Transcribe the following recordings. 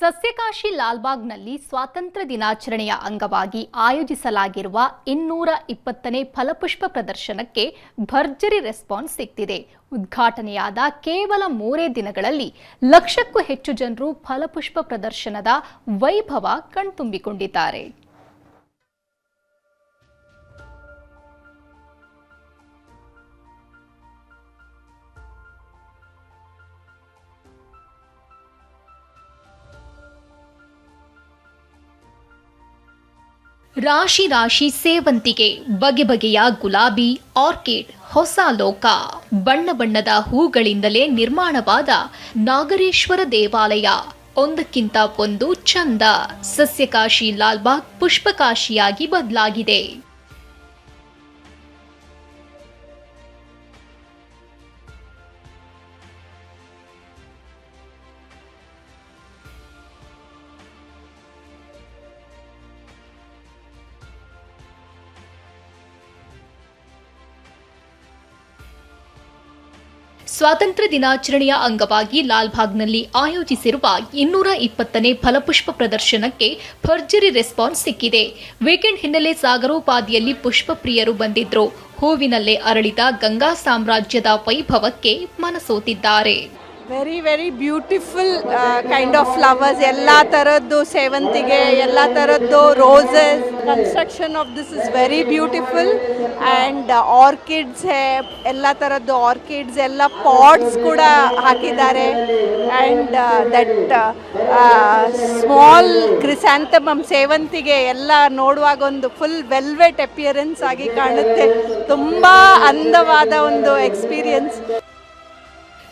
ಸಸ್ಯಕಾಶಿ ಲಾಲ್ಬಾಗ್ನಲ್ಲಿ ಸ್ವಾತಂತ್ರ್ಯ ದಿನಾಚರಣೆಯ ಅಂಗವಾಗಿ ಆಯೋಜಿಸಲಾಗಿರುವ 220ನೇ ಫಲಪುಷ್ಪ ಪ್ರದರ್ಶನಕ್ಕೆ ಭರ್ಜರಿ ರೆಸ್ಪಾನ್ಸ್ ಸಿಗ್ತಿದೆ. ಉದ್ಘಾಟನೆಯಾದ ಕೇವಲ 3 ದಿನಗಳಲ್ಲಿ ಲಕ್ಷಕ್ಕೂ ಹೆಚ್ಚು ಜನರು ಫಲಪುಷ್ಪ ಪ್ರದರ್ಶನದ ವೈಭವ ಕಣ್ತುಂಬಿಕೊಂಡಿದ್ದಾರೆ. ರಾಶಿ ರಾಶಿ ಸೇವಂತಿಗೆ, ಬಗೆ ಬಗೆಯ ಗುಲಾಬಿ, ಆರ್ಕಿಡ್, ಹೊಸ ಲೋಕ, ಬಣ್ಣ ಬಣ್ಣದ ಹೂಗಳಿಂದಲೇ ನಿರ್ಮಾಣವಾದ ನಾಗರೇಶ್ವರ ದೇವಾಲಯ ಒಂದಕ್ಕಿಂತ ಒಂದು ಚಂದ. ಸಸ್ಯಕಾಶಿ ಲಾಲ್ಬಾಗ್ ಪುಷ್ಪಕಾಶಿಯಾಗಿ ಬದಲಾಗಿದೆ. ಸ್ವಾತಂತ್ರ್ಯ ದಿನಾಚರಣೆಯ ಅಂಗವಾಗಿ ಲಾಲ್ಬಾಗ್ನಲ್ಲಿ ಆಯೋಜಿಸಿರುವ 220ನೇ ಫಲಪುಷ್ಪ ಪ್ರದರ್ಶನಕ್ಕೆ ಭರ್ಜರಿ ರೆಸ್ಪಾನ್ಸ್ ಸಿಕ್ಕಿದೆ. ವೀಕೆಂಡ್ ಹಿನ್ನೆಲೆ ಸಾಗರೋಪಾದಿಯಲ್ಲಿ ಪುಷ್ಪ ಪ್ರಿಯರು ಬಂದಿದ್ರು. ಹೂವಿನಲ್ಲೇ ಅರಳಿದ ಗಂಗಾ ಸಾಮ್ರಾಜ್ಯದ ವೈಭವಕ್ಕೆ ಮನಸೋತಿದ್ದಾರೆ. Very beautiful kind of flowers, ಎಲ್ಲ ಥರದ್ದು ಸೇವಂತಿಗೆ, ಎಲ್ಲ ಥರದ್ದು roses. Construction of this is very beautiful and orchids ಎಲ್ಲ ಥರದ್ದು ಆರ್ಕಿಡ್ಸ್, ಎಲ್ಲ ಪಾಟ್ಸ್ ಕೂಡ ಹಾಕಿದ್ದಾರೆ. ಆ್ಯಂಡ್ ದಟ್ ಸ್ಮಾಲ್ ಕ್ರಿಸ್ಯಾಂಥಮಮ್ ಸೇವಂತಿಗೆ ಎಲ್ಲ ನೋಡುವಾಗ ಒಂದು ಫುಲ್ ವೆಲ್ವೆಟ್ ಅಪಿಯರೆನ್ಸ್ ಆಗಿ ಕಾಣುತ್ತೆ. ತುಂಬ ಅಂದವಾದ ಒಂದು ಎಕ್ಸ್ಪೀರಿಯನ್ಸ್.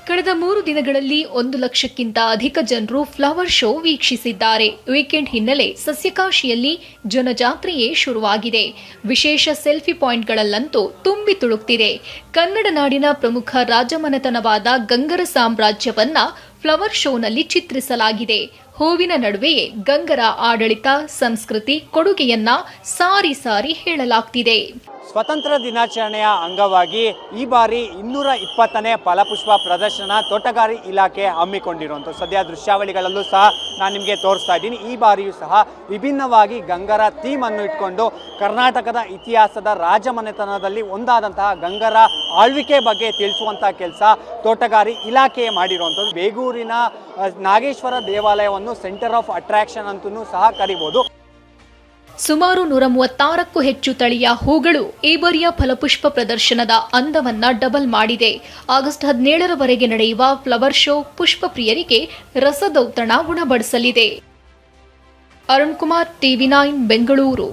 ಕಳೆದ 3 ದಿನಗಳಲ್ಲಿ 1 ಲಕ್ಷಕ್ಕಿಂತ ಅಧಿಕ ಜನರು ಫ್ಲವರ್ ಶೋ ವೀಕ್ಷಿಸಿದ್ದಾರೆ. ವೀಕೆಂಡ್ ಹಿನ್ನೆಲೆ ಸಸ್ಯಕಾಶಿಯಲ್ಲಿ ಜನಜಾತ್ರೆಯೇ ಶುರುವಾಗಿದೆ. ವಿಶೇಷ ಸೆಲ್ಫಿ ಪಾಯಿಂಟ್ಗಳಲ್ಲಂತೂ ತುಂಬಿ ತುಳುಕ್ತಿದೆ. ಕನ್ನಡ ನಾಡಿನ ಪ್ರಮುಖ ರಾಜಮನೆತನವಾದ ಗಂಗರ ಸಾಮ್ರಾಜ್ಯವನ್ನ ಫ್ಲವರ್ ಶೋನಲ್ಲಿ ಚಿತ್ರಿಸಲಾಗಿದೆ. ಹೂವಿನ ನಡುವೆಯೇ ಗಂಗರ ಆಡಳಿತ, ಸಂಸ್ಕೃತಿ, ಕೊಡುಗೆಯನ್ನ ಸಾರಿ ಸಾರಿ ಹೇಳಲಾಗ್ತಿದೆ. ಸ್ವಾತಂತ್ರ್ಯ ದಿನಾಚರಣೆಯ ಅಂಗವಾಗಿ ಈ ಬಾರಿ 220ನೇ ಫಲಪುಷ್ಪ ಪ್ರದರ್ಶನ ತೋಟಗಾರಿ ಇಲಾಖೆ ಹಮ್ಮಿಕೊಂಡಿರುವಂಥ ಸದ್ಯ ದೃಶ್ಯಾವಳಿಗಳಲ್ಲೂ ಸಹ ನಾನು ನಿಮಗೆ ತೋರಿಸ್ತಾ ಇದ್ದೀನಿ. ಈ ಬಾರಿಯೂ ಸಹ ವಿಭಿನ್ನವಾಗಿ ಗಂಗರ ಥೀಮ್ ಅನ್ನು ಇಟ್ಕೊಂಡು ಕರ್ನಾಟಕದ ಇತಿಹಾಸದ ರಾಜಮನೆತನದಲ್ಲಿ ಒಂದಾದಂತಹ ಗಂಗರ ಆಳ್ವಿಕೆ ಬಗ್ಗೆ ತಿಳಿಸುವಂಥ ಕೆಲಸ ತೋಟಗಾರಿ ಇಲಾಖೆ ಮಾಡಿರುವಂಥದ್ದು. ಬೇಗೂರಿನ ನಾಗೇಶ್ವರ ದೇವಾಲಯವನ್ನು ಸೆಂಟರ್ ಆಫ್ ಅಟ್ರಾಕ್ಷನ್ ಅಂತಲೂ ಸಹ ಕರಿಬಹುದು. ಸುಮಾರು 136ಕ್ಕೂ ಹೆಚ್ಚು ತಳಿಯ ಹೂಗಳು ಈ ಬಾರಿಯ ಫಲಪುಷ್ಪ ಪ್ರದರ್ಶನದ ಅಂದವನ್ನ ಡಬಲ್ ಮಾಡಿದೆ. ಆಗಸ್ಟ್ 17ರವರೆಗೆ ನಡೆಯುವ ಫ್ಲವರ್ ಶೋ ಪುಷ್ಪ ಪ್ರಿಯರಿಗೆ ರಸದೌತಣ ಉಣಬಡಿಸಲಿದೆ. ಅರುಣ್ ಕುಮಾರ್, TV9 ಬೆಂಗಳೂರು.